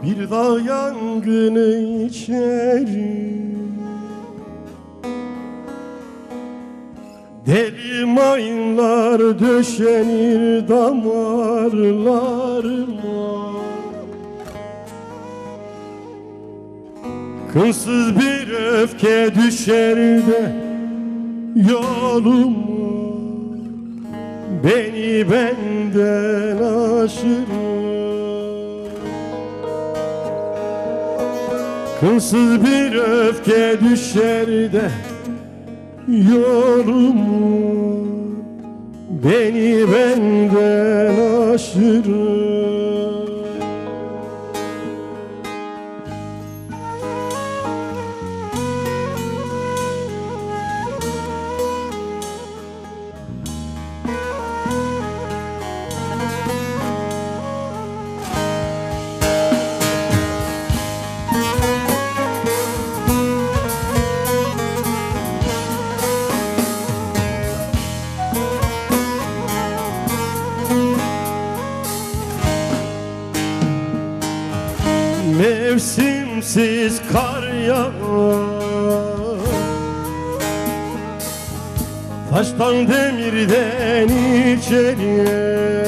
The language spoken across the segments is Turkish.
Bir dağ yangını içeri, deli mayınlar döşenir damarlarıma. Kınsız bir öfke düşer de yoluma, beni benden aşırır. Kınsız bir öfke düşer de yolumu, beni benden aşırır. Mevsimsiz kar yağar, taştan demirden içeriye.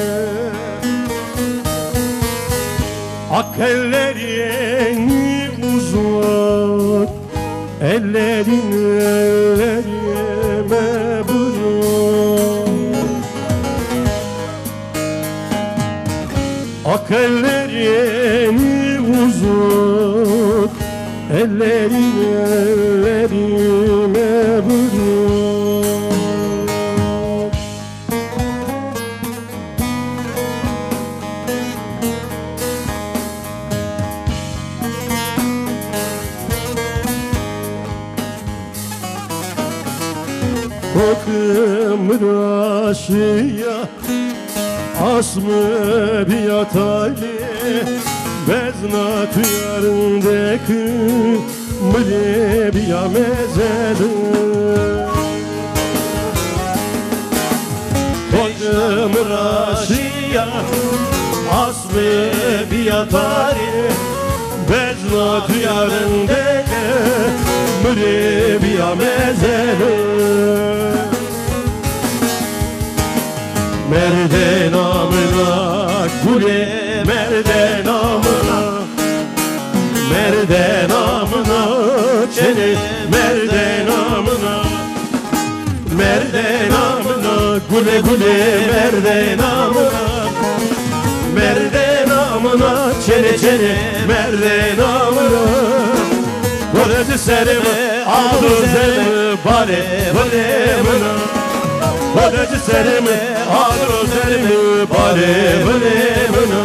Ak ellerini uzat, ellerin ellerime bırak. Ak ellerini uzat, ellerin ellerime bırak. Kokım raşiya, asmı biyat ali, beznat yarındaki mıle biya mezede. Kokım raşiya, asmı biyat ali, beznat yarındaki mıle biya mezede. Merde namına gule, merde namına, merde namına çene, merde namına, merde namına gule gule, merde namına, merde namına çene çene, merde namına. Gorezi serime adı zerime bare bare mına. Gorezi serime adı zerime bare bare mına.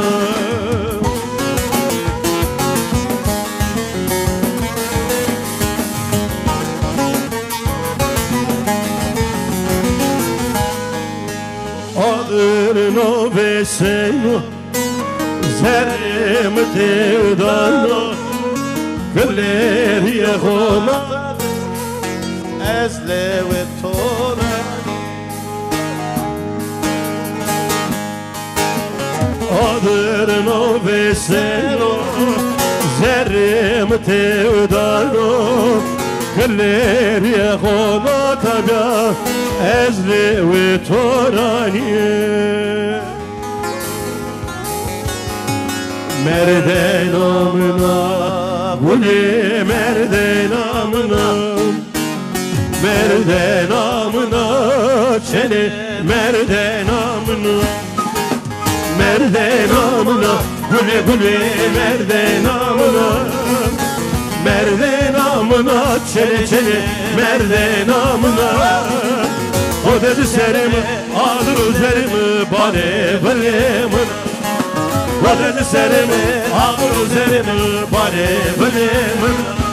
Adırno ve seno zerrim tevdano, kıller yehona ezle ve tora. Adırno ve seno zerrim tevdano, kıller yehona tabya ezli ve toraniye. Merde namına guli, merde namına, merde namına çene, merde namına, merde namına guli guli, merde namına, merde namına çene çene, merde namına. O dedi serimi alır üzerimi bale bale mına. O dedi serimi alır üzerimi bale bale mına.